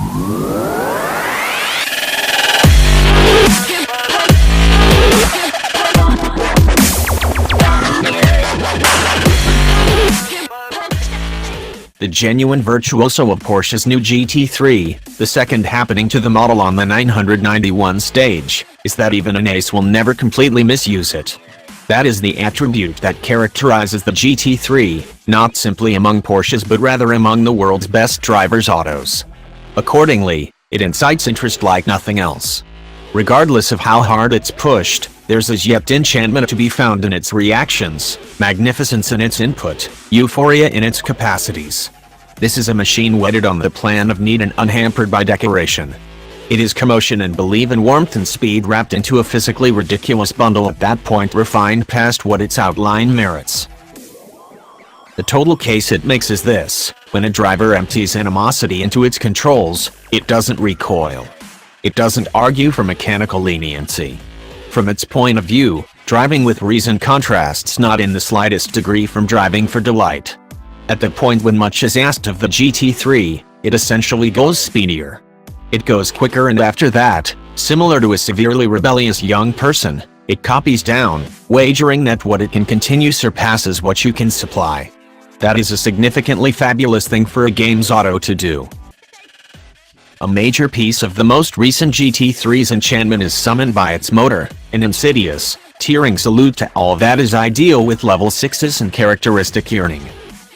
The genuine virtuoso of Porsche's new GT3, the second happening to the model on the 991 stage, is that even an ace will never completely misuse it. That is the attribute that characterizes the GT3, not simply among Porsches but rather among the world's best drivers' autos. Accordingly, it incites interest like nothing else. Regardless of how hard it's pushed, there's as yet enchantment to be found in its reactions, magnificence in its input, euphoria in its capacities. This is a machine wedded on the plan of need and unhampered by decoration. It is commotion and believe in warmth and speed wrapped into a physically ridiculous bundle at that point refined past what its outline merits. The total case it makes is this: when a driver empties animosity into its controls, it doesn't recoil. It doesn't argue for mechanical leniency. From its point of view, driving with reason contrasts not in the slightest degree from driving for delight. At the point when much is asked of the GT3, it essentially goes speedier. It goes quicker, and after that, similar to a severely rebellious young person, it copies down, wagering that what it can continue surpasses what you can supply. That is a significantly fabulous thing for a games auto to do. A major piece of the most recent GT3's enchantment is summoned by its motor, an insidious, tearing salute to all that is ideal with level 6s and characteristic yearning.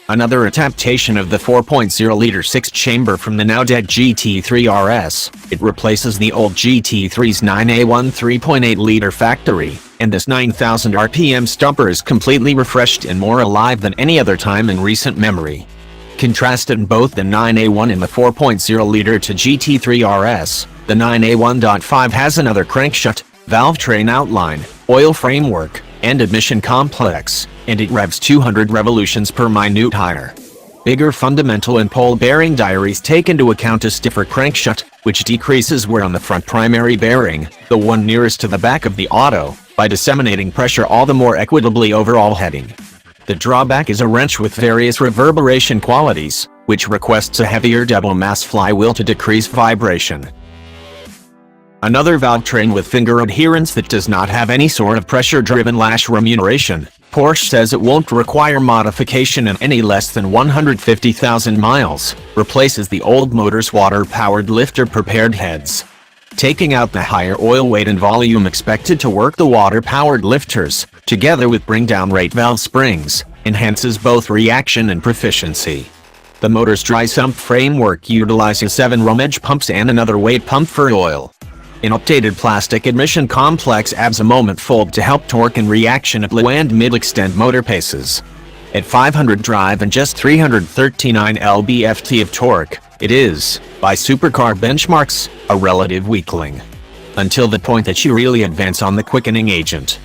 Another adaptation of the 4.0-liter 6-chamber from the now-dead GT3 RS, it replaces the old GT3's 9A1 3.8-liter factory, and this 9,000 RPM stomper is completely refreshed and more alive than any other time in recent memory. Contrasted in both the 9A1 and the 4.0-liter to GT3 RS, the 9A1.5 has another crankshaft, valve train outline, oil framework, and admission complex, and it revs 200 revolutions per minute higher. Bigger fundamental and pole bearing diaries take into account a stiffer crankshaft, which decreases wear on the front primary bearing, the one nearest to the back of the auto, by disseminating pressure all the more equitably over all heading. The drawback is a wrench with various reverberation qualities, which requests a heavier double mass flywheel to decrease vibration. Another valve train with finger adherence that does not have any sort of pressure-driven lash remuneration. Porsche says it won't require modification in any less than 150,000 miles, replaces the old motor's water-powered lifter-prepared heads. Taking out the higher oil weight and volume expected to work the water-powered lifters, together with bring-down rate valve springs, enhances both reaction and proficiency. The motor's dry sump framework utilizes 7 rum edge pumps and another weight pump for oil. An updated plastic admission complex adds a moment fold to help torque and reaction at low and mid-extent motor paces. At 500 drive and just 339 lb-ft of torque, it is, by supercar benchmarks, a relative weakling. Until the point that you really advance on the quickening agent.